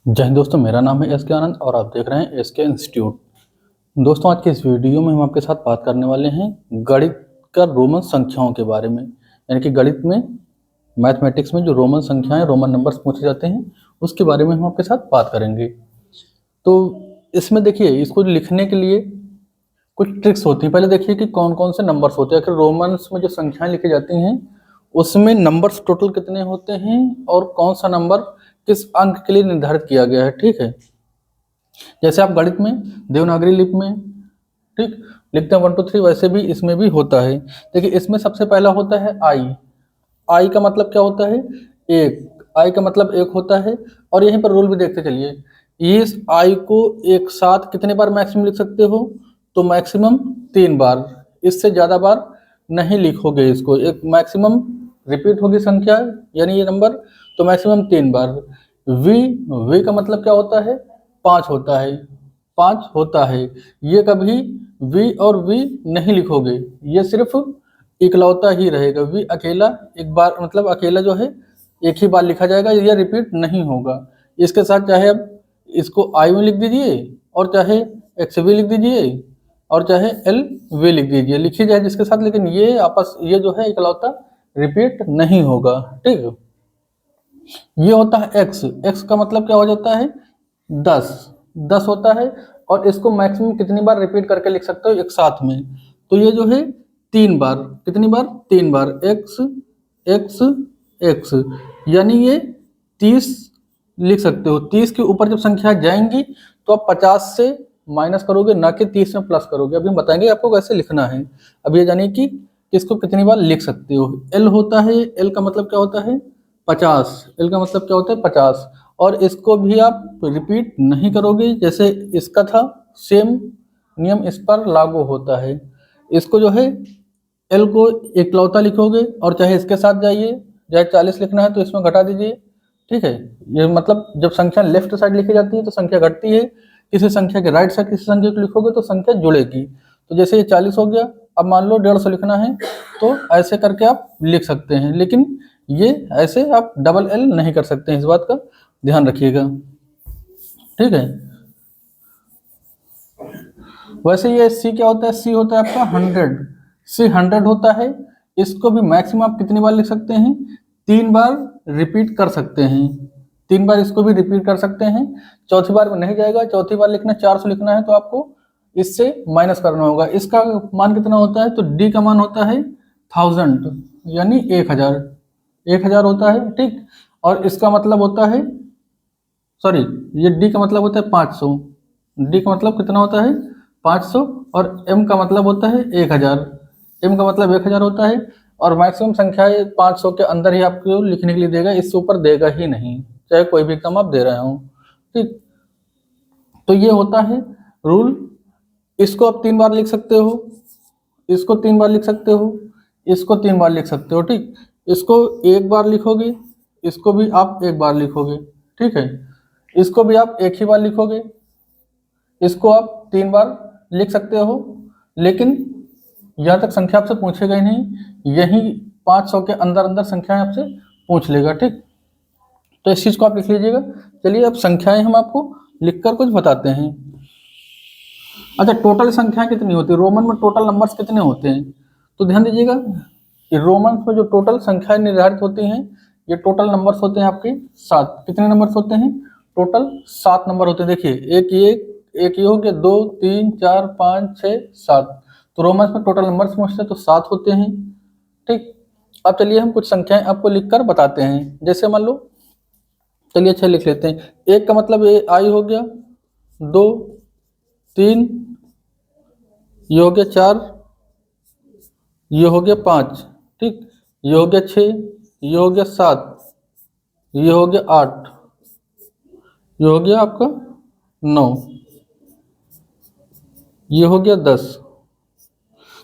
जय हिंद दोस्तों, मेरा नाम है एस के आनंद और आप देख रहे हैं एस के इंस्टीट्यूट। दोस्तों, आज के इस वीडियो में हम आपके साथ बात करने वाले हैं गणित का रोमन संख्याओं के बारे में। यानी कि गणित में, मैथमेटिक्स में जो रोमन संख्याएं, रोमन नंबर्स पूछे जाते हैं, उसके बारे में हम आपके साथ बात करेंगे। तो इसमें देखिए, इसको लिखने के लिए कुछ ट्रिक्स होती हैं। पहले देखिए कि कौन कौन से नंबर्स होते हैं। आखिर रोमन्स में जो संख्याएं लिखी जाती हैं उसमें नंबर्स टोटल कितने होते हैं और कौन सा नंबर किस अंक के लिए निर्धारित किया गया है। ठीक है, जैसे आप गणित में देवनागरी लिपि में ठीक लिखते हैं 1 2 3, वैसे भी इसमें भी होता है। देखिए, इसमें सबसे पहला होता है आई। आई का मतलब क्या होता है? एक। आई का मतलब एक होता है। और यहीं पर रूल भी देखते चलिए, इस आई को एक साथ कितने बार मैक्सिमम लिख सकते हो? तो मैक्सिमम 3 बार, इससे ज़्यादा बार नहीं लिखोगे इसको। एक मैक्सिमम रिपीट होगी संख्या, यानी ये नंबर, तो मैक्सिमम 3 बार। वी, वी का मतलब क्या होता है? 5 होता है। 5 होता है। ये कभी वी और वी नहीं लिखोगे, ये सिर्फ इकलौता ही रहेगा। वी अकेला एक बार, मतलब अकेला जो है एक ही बार लिखा जाएगा, यह रिपीट नहीं होगा। इसके साथ चाहे अब इसको आई में लिख दीजिए और चाहे एक्स वी लिख दीजिए और चाहे एल वी लिख दीजिए, लिखी जाए जिसके साथ, लेकिन ये जो है इकलौता रिपीट नहीं होगा। ठीक, ये होता है एक्स। एक्स का मतलब क्या हो जाता है? 10। 10 होता है। और इसको मैक्सिमम कितनी बार रिपीट करके लिख सकते हो एक साथ में? तो ये जो है 3 बार। कितनी बार? 3 बार। एक्स एक्स एक्स, यानी ये 30 लिख सकते हो। 30 के ऊपर जब संख्या जाएंगी तो आप 50 से माइनस करोगे, ना कि 30 में प्लस करोगे। अभी हम बताएंगे आपको कैसे लिखना है। अब ये जानिए कि इसको कितनी बार लिख सकते हो। एल होता है। एल का मतलब क्या होता है? 50। एल का मतलब क्या होता है? 50। और इसको भी आप रिपीट नहीं करोगे, जैसे इसका था सेम नियम इस पर लागू होता है। इसको जो है एल को इकलौता लिखोगे और चाहे इसके साथ जाइए, चाहे 40 लिखना है तो इसमें घटा दीजिए। ठीक है, ये मतलब जब संख्या लेफ्ट साइड लिखी जाती है तो संख्या घटती है, किसी संख्या के राइट साइड किसी संख्या को लिखोगे तो संख्या जुड़ेगी। तो जैसे ये 40 हो गया, अब मान लो 150 लिखना है तो ऐसे करके आप लिख सकते हैं, लेकिन ये ऐसे आप डबल एल नहीं कर सकते हैं, इस बात का ध्यान रखिएगा। ठीक है, वैसे ये सी क्या होता है? सी होता है आपका 100। सी 100 होता है। इसको भी मैक्सिमम आप कितनी बार लिख सकते हैं? 3 बार रिपीट कर सकते हैं। 3 बार इसको भी रिपीट कर सकते हैं। चौथी बार में नहीं जाएगा। चौथी बार लिखना 400 लिखना है तो आपको इससे माइनस करना होगा। इसका मान कितना होता है? तो डी का मान होता है 1000, यानी 1000। 1000 होता है। ठीक, और इसका मतलब होता है, सॉरी, ये डी का मतलब होता है 500। डी का मतलब कितना होता है? 500। और एम का मतलब होता है 1000। एम का मतलब 1000 होता है। और मैक्सिमम संख्या 500 के अंदर ही आपको लिखने के लिए देगा, इससे ऊपर देगा ही नहीं, चाहे कोई भी काम आप दे रहे हो। ठीक, तो ये होता है रूल। इसको आप 3 बार लिख सकते हो, इसको 3 बार लिख सकते हो, इसको 3 बार लिख सकते हो। ठीक, इसको 1 बार लिखोगे, इसको भी आप 1 बार लिखोगे। ठीक है, इसको भी आप एक ही बार लिखोगे, इसको आप 3 बार लिख सकते हो। लेकिन यहाँ तक संख्या आपसे पूछेगा ही नहीं, यही 500 के अंदर अंदर संख्याएं आपसे पूछ लेगा। ठीक, तो इस चीज़ को आप लिख लीजिएगा। चलिए, अब संख्याएं हम आपको लिखकर कुछ बताते हैं। अच्छा, टोटल संख्या कितनी होती है? रोमन में टोटल नंबर्स कितने होते हैं? तो ध्यान दीजिएगा, रोमन में जो टोटल संख्याएं निर्धारित होती हैं, ये टोटल नंबर्स होते हैं आपके 7। कितने नंबर्स होते हैं? टोटल 7 नंबर होते हैं। देखिए, एक ये हो गया, 2 3 4 5 6 7। तो रोमन में टोटल नंबर्स पूछते हैं तो 7 होते हैं। ठीक, अब चलिए हम कुछ संख्याएं आपको लिखकर बताते हैं। जैसे मान लो, चलिए अच्छा लिख लेते हैं। एक का मतलब ये आई हो गया, 2 3, ये हो गया 4, ये हो गया 5। ठीक, ये हो गया 6, ये हो गया 7, ये हो गया 8, ये हो गया आपका 9, ये हो गया 10।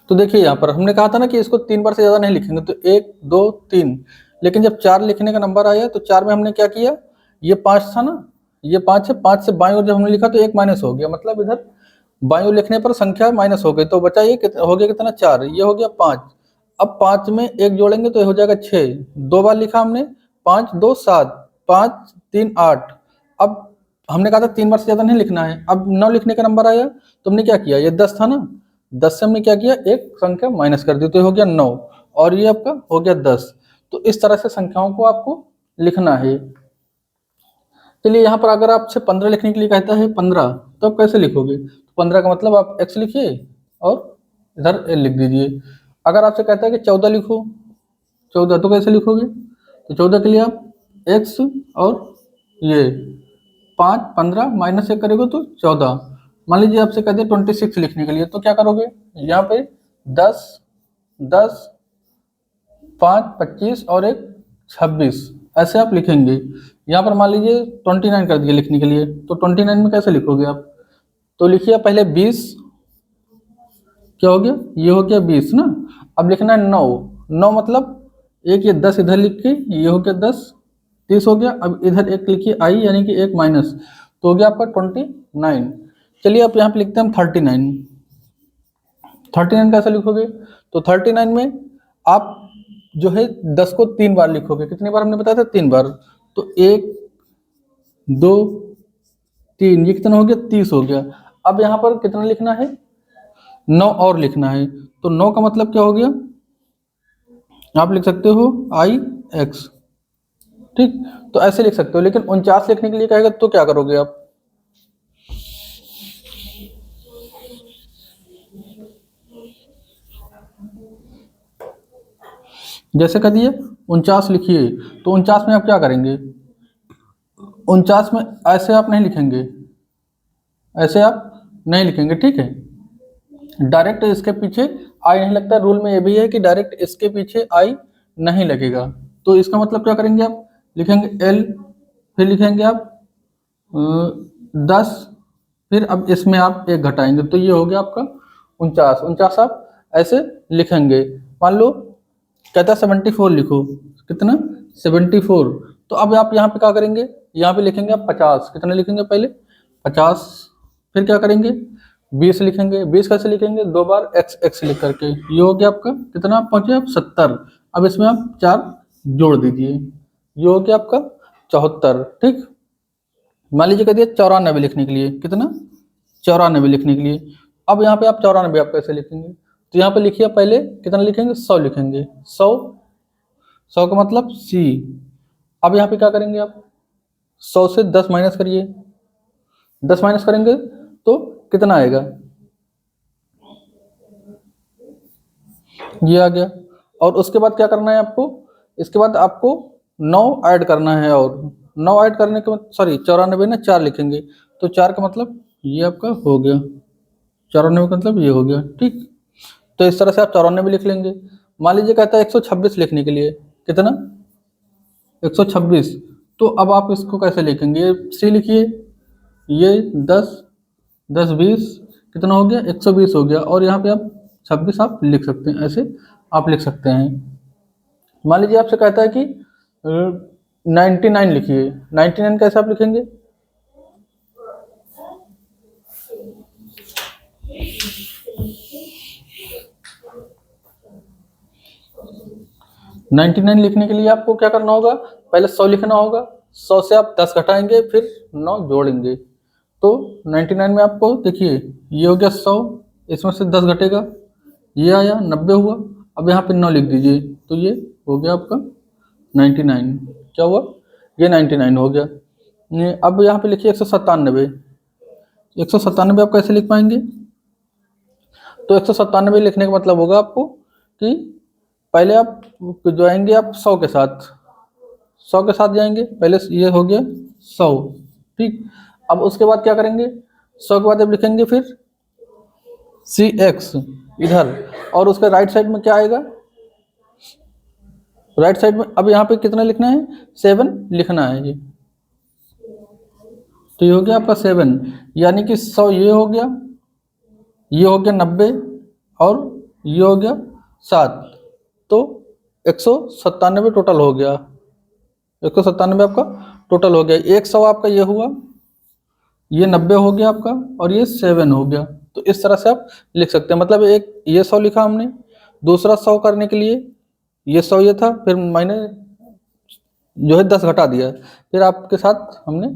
तो देखिए, यहाँ पर हमने कहा था ना कि इसको 3 बार से ज़्यादा नहीं लिखेंगे, तो 1 2 3। लेकिन जब 4 लिखने का नंबर आया तो 4 में हमने क्या किया? ये 5 था ना, ये 5 है। 5 से बाईं ओर जब हमने लिखा तो 1 माइनस हो गया, मतलब इधर बाईं ओर लिखने पर संख्या माइनस हो गई, तो बचा ये हो गया कितना? 4। ये हो गया 5। अब 5 में 1 जोड़ेंगे तो ये हो जाएगा 6। 2 बार लिखा हमने, 5 2 7, 5 3 8। अब हमने कहा था 3 बार से ज़्यादा नहीं लिखना है। अब 9 लिखने का नंबर आया तो हमने क्या किया, ये 10 था ना, 10 से हमने क्या किया, एक संख्या माइनस कर दी तो ये हो गया 9 और ये आपका हो गया 10। तो इस तरह से संख्याओं को आपको लिखना है। चलिए यहाँ पर अगर आपसे 15 लिखने के लिए कहता है 15, तो आप कैसे लिखोगे? तो 15 का मतलब आप x लिखिए और इधर l लिख दीजिए। अगर आपसे कहता है कि 14 लिखो, 14 तो कैसे लिखोगे? तो 14 के लिए आप x और ये 5, 15 माइनस 1 करोगे तो 14। मान लीजिए आपसे कहते हैं 26 लिखने के लिए, तो क्या करोगे? यहाँ पे 10, 10, 5, 25 और एक 26 ऐसे आप लिखेंगे। यहाँ पर मान लीजिए 29 कर दिए लिखने के लिए, तो 29 में कैसे लिखोगे आप? तो लिखिए पहले 20, क्या हो गया, ये हो गया 20 ना। अब लिखना है 9, 9 मतलब एक, ये 10 इधर लिख के ये हो गया 10, 30 हो गया। अब इधर एक लिखिए आई यानी कि एक माइनस, तो हो गया आपका 29। चलिए आप यहाँ पे लिखते हैं हम 39। 39 कैसे लिखोगे? तो 39 में आप जो है 10 को 3 बार लिखोगे। कितनी बार हमने बताया था? 3 बार। तो 1, 2, 3, ये कितना हो गया? 30 हो गया। अब यहाँ पर कितना लिखना है? 9 और लिखना है। तो 9 का मतलब क्या हो गया? आप लिख सकते हो आई एक्स, ठीक। तो ऐसे लिख सकते हो। लेकिन 49 लिखने के लिए कहेगा तो क्या करोगे आप? जैसे कह दिए 49 लिखिए, तो 49 में आप क्या करेंगे? 49 में ऐसे आप नहीं लिखेंगे, ऐसे आप नहीं लिखेंगे, ठीक है। डायरेक्ट इसके पीछे आई नहीं लगता। रूल में ये भी है कि डायरेक्ट इसके पीछे आई नहीं लगेगा। तो इसका मतलब क्या करेंगे आप? लिखेंगे एल, फिर लिखेंगे आप 10, फिर अब इसमें आप एक घटाएंगे तो ये हो गया आपका 49। 49 आप ऐसे लिखेंगे। मान लो कहता है 74 लिखो, कितना? 74। तो अब आप यहाँ पे क्या करेंगे? यहाँ पे लिखेंगे आप 50। कितना लिखेंगे पहले? 50। फिर क्या करेंगे? 20 लिखेंगे। 20 कैसे लिखेंगे? 2 बार एक्स एक्स लिख करके। ये हो गया आपका कितना, आप पहुंचे आप 70। अब इसमें आप 4 जोड़ दीजिए, ये हो गया आपका 74, ठीक। मान लीजिए कह दिया 94 लिखने के लिए, कितना? 94 लिखने के लिए। अब यहाँ पे आप 94 आप कैसे लिखेंगे? तो यहाँ पे लिखिए पहले कितना लिखेंगे? 100 लिखेंगे। 100, 100 का मतलब सी। अब यहाँ पे क्या करेंगे आप? 100 से 10 माइनस करिए। 10 माइनस करेंगे तो कितना आएगा? ये आ गया। और उसके बाद क्या करना है आपको? इसके बाद आपको 9 ऐड करना है। और 9 ऐड करने के बाद सॉरी 94 ना 4 लिखेंगे, तो 4 का मतलब ये आपका हो गया। 94 का मतलब ये हो गया, ठीक। तो इस तरह से आप 94 लिख लेंगे। मान लीजिए कहता है 126 लिखने के लिए, कितना? 126। तो अब आप इसको कैसे लिखेंगे? ये सी लिखिए, ये 10, 10, 20, कितना हो गया? 120 हो गया। और यहाँ पे आप 26 आप लिख सकते हैं, ऐसे आप लिख सकते हैं। मान लीजिए आपसे कहता है कि 99 लिखिए। 99 कैसे आप लिखेंगे? नाइन्टी नाइन लिखने के लिए आपको क्या करना होगा? पहले 100 लिखना होगा। 100 से आप 10 घटाएंगे, फिर 9 जोड़ेंगे। तो 99 में आपको देखिए ये हो गया 100, इसमें से 10 घटेगा, ये आया 90 हुआ। अब यहाँ पे 9 लिख दीजिए, तो ये हो गया आपका 99। क्या हुआ? ये 99 हो गया। अब यहाँ पे लिखिए 197। 197 आप कैसे लिख पाएंगे? तो 197 लिखने का मतलब होगा आपको कि पहले आप जाएंगे आप 100 के साथ, 100 के साथ जाएंगे। पहले ये हो गया 100, ठीक। अब उसके बाद क्या करेंगे? 100 के बाद आप लिखेंगे फिर सी एक्स इधर, और उसके राइट साइड में क्या आएगा? राइट साइड में अब यहाँ पे कितना लिखना है? 7 लिखना है ये। तो ये हो गया आपका 7, यानी कि 100 ये हो गया, ये हो गया 90 और ये हो गया 7। तो 197 टोटल हो गया। 197 आपका टोटल हो गया। 100 आपका ये हुआ, ये 90 हो गया आपका, और ये 7 हो गया। तो इस तरह से आप लिख सकते हैं। मतलब एक ये 100 लिखा हमने, दूसरा 100 करने के लिए ये 100 ये था, फिर मैंने जो है 10 घटा दिया, फिर आपके साथ हमने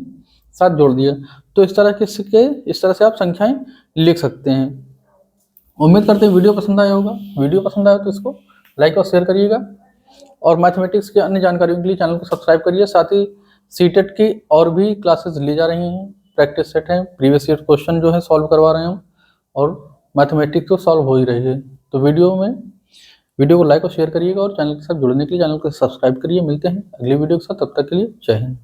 साथ जोड़ दिया। तो इस तरह से आप संख्याएं लिख सकते हैं। उम्मीद करते हैं वीडियो पसंद आया होगा। वीडियो पसंद आया तो इसको लाइक और शेयर करिएगा, और मैथमेटिक्स की अन्य जानकारियों के लिए चैनल को सब्सक्राइब करिए। साथ ही सीटेट की और भी क्लासेस ली जा रही हैं, प्रैक्टिस सेट है, प्रीवियस ईयर क्वेश्चन जो है सॉल्व करवा रहे हैं हम, और मैथमेटिक्स तो सॉल्व हो ही रही है। तो वीडियो को लाइक और शेयर करिएगा, और चैनल के साथ जुड़ने के लिए चैनल को सब्सक्राइब करिए। मिलते हैं अगली वीडियो के साथ, तब तक के लिए जय हिंद।